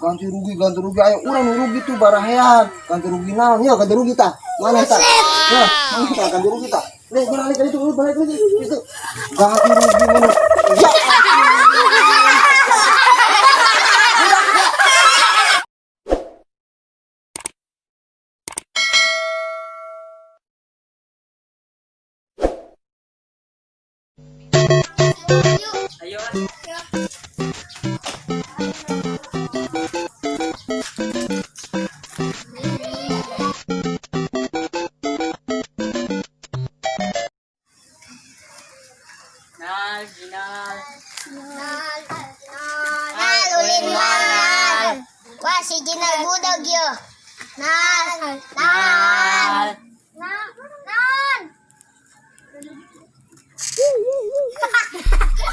Ganti rugi. Ayo urang rugi tuh barahean. Ganti rugi naon? Yo ganti rugi tah. Mana tah? Ya, mana tah ganti rugi tah? Balik itu, balik lagi itu. Ganti rugi mana? Ya. Ayo. Ulin nal. Wah si Jinal budak yo. Nal.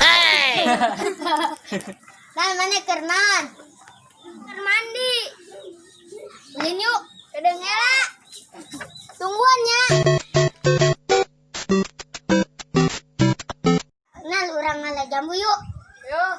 Hey. Nal mana kernan? Mandi. Ulin yuk. Kedengeran. Tungguannya. Nal urang ngalah jambu yuk. Yuk.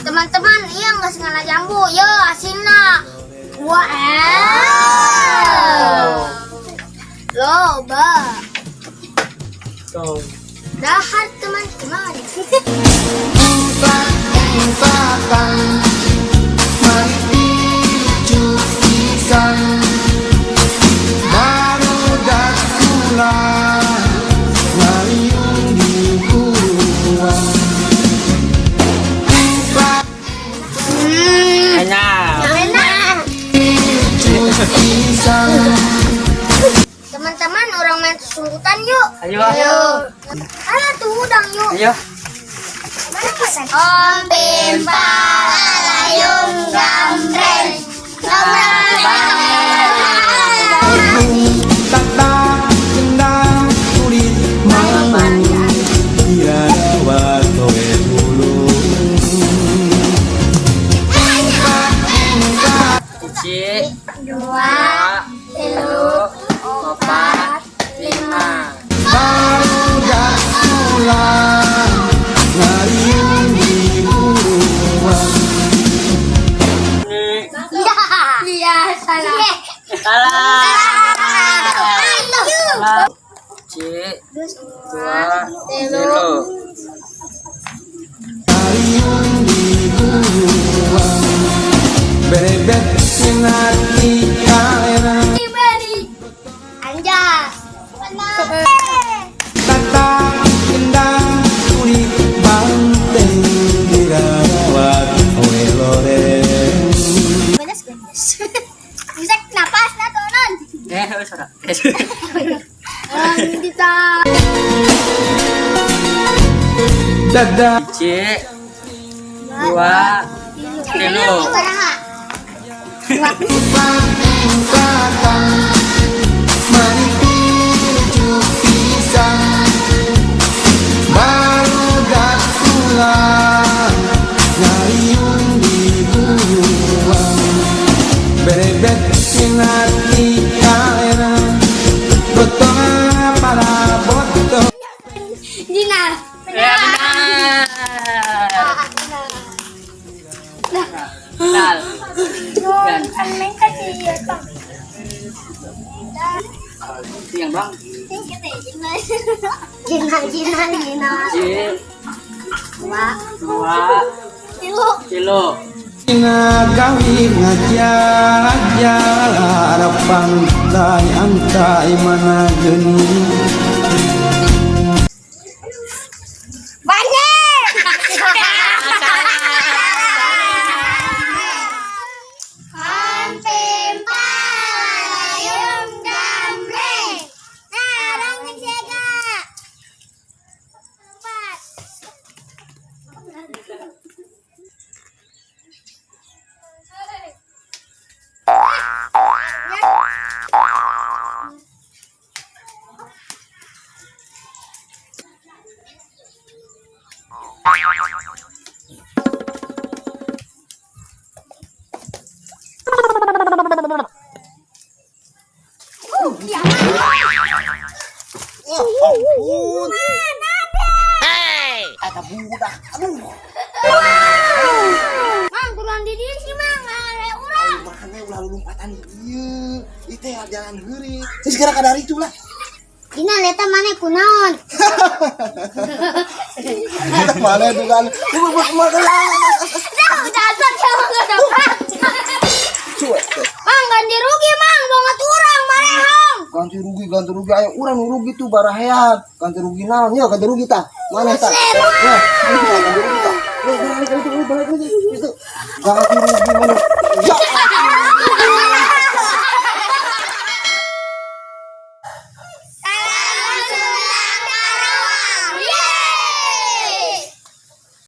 Teman-teman, iya nggak sengaja jambu, yo asinna. Wow. Loba. Dahar teman-teman. Teman-teman, orang main sungkutan yuk. Ayo. Ayo tuh udang yuk. Ayo. Om Bimpa layung gambreng dua, tilu, opat, lima. Iya, salah. Salah. Dua, tilu. Bebek sinati kalena Anjas. tata indah kulit banteng dirawat oleh loreng. Bisa napas na tonon. Suara. Kita. Dada Dua, tilu. baru dak pulang Dinar. Ya benar. Benar. Dan Aneh kasih ya, Bang. itu yang bang. Jinar. Wah, Dua tilu. kilo. Nagawi ngajar pantai antai mana geni Banyak. Hampir payung gambreng. Nah, orang jaga. Empat. Ya ampun. Ada budak. Aduh. Mang, kurang di diri sih, Mang. Ada orang. Makanya ulah lompatan ieu. Itu ya jalan heuri. Terus sekarang kadar itu lah. Dina leta mana kunaon? Kita mana itu kan? Dasar sama enggak dapat. Cuek. Mang, ganti rugi, Mang. Banget urang marehong. Ganti rugi ayo urang nu rugi tuh barahean. Ganti rugi naon? Ya ganti rugi tah. Mana tah? Ya, ganti rugi tah. Balik itu. Ganti rugi mana?